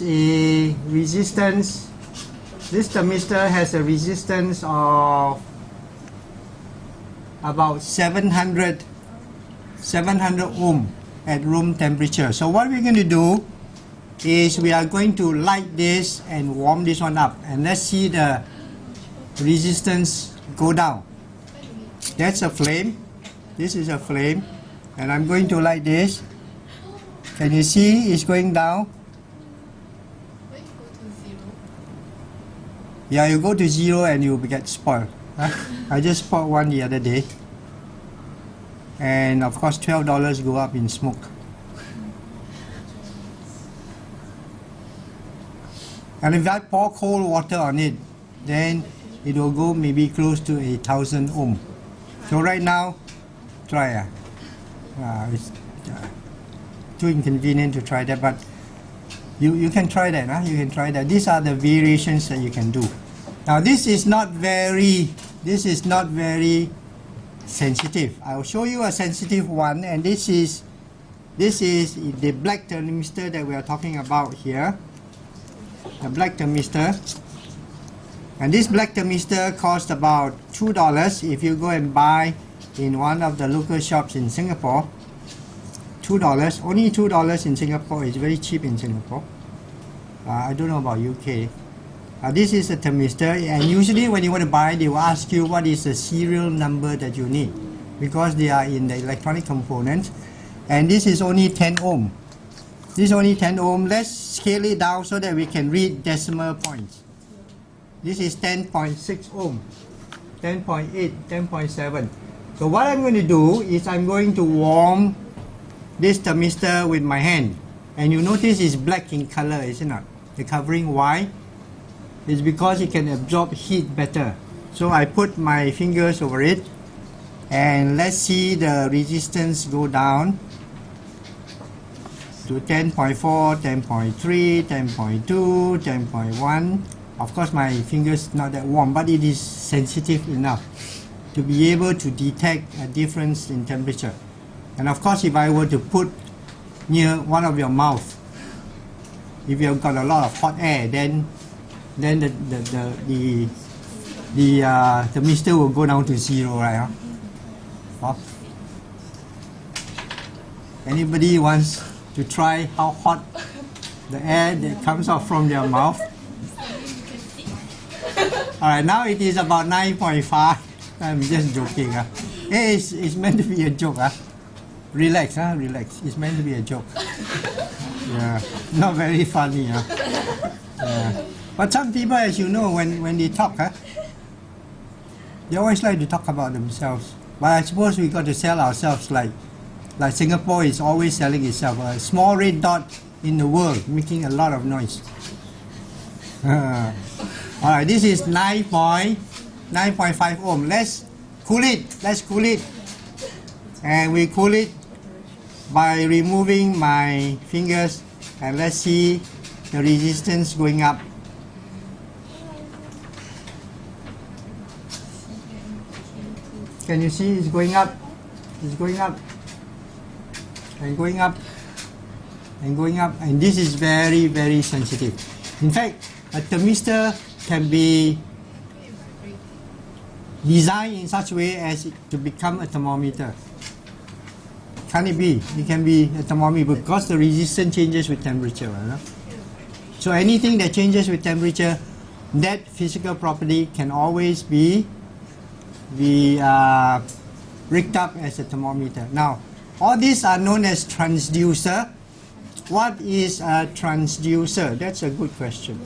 A resistance. This thermistor has a resistance of about 700 ohm at room temperature. So what we're going to do is we are going to light this and warm this one up, and let's see the resistance go down. That's a flame. This is a flame, and I'm going to light this. Can you see it's going down? Yeah, you go to 0 and you get spoiled. I just bought one the other day, and of course $12 go up in smoke. And if I pour cold water on it, then it will go maybe close to 1,000 ohm. So right now, try. It's too inconvenient to try that, but you can try that. You can try that. These are the variations that you can do. Now this is not very sensitive. I will show you a sensitive one, and this is the black thermistor that we are talking about here. The black thermistor, and this black thermistor cost about $2 if you go and buy in one of the local shops in Singapore. $2, only $2 in Singapore. Is very cheap in Singapore. I don't know about UK. This is a thermistor, and usually when you want to buy, they will ask you what is the serial number that you need, because they are in the electronic components. And this is only 10 ohm. This is only 10 ohm. Let's scale it down so that we can read decimal points. This is 10.6 ohm, 10.8, 10.7. So what I'm going to do is I'm going to warm this thermistor with my hand. And you notice it's black in color, isn't it? The covering why? It's because it can absorb heat better. So I put my fingers over it, and let's see the resistance go down to 10.4, 10.3, 10.2, 10.1. Of course my fingers not that warm, but it is sensitive enough to be able to detect a difference in temperature. And of course, if I were to put near one of your mouth, if you've got a lot of hot air, then the thermistor will go down to 0, right? Anybody wants to try how hot the air that comes out from their mouth? Alright, now it is about 9.5. I'm just joking. Hey, it's meant to be a joke. Relax, relax. It's meant to be a joke. Yeah, not very funny. Yeah. But some people, as you know, when they talk, they always like to talk about themselves. But I suppose we got to sell ourselves like Singapore is always selling itself. A small red dot in the world, making a lot of noise. Alright, this is 9.5 ohm. Let's cool it. And we cool it by removing my fingers, and let's see the resistance going up. Can you see it's going up? It's going up and going up and going up, and this is very, very sensitive. In fact, a thermistor can be designed in such a way as to become a thermometer. Can it be? It can be a thermometer because the resistance changes with temperature. So anything that changes with temperature, that physical property can always be rigged up as a thermometer. Now, all these are known as transducer. What is a transducer? That's a good question.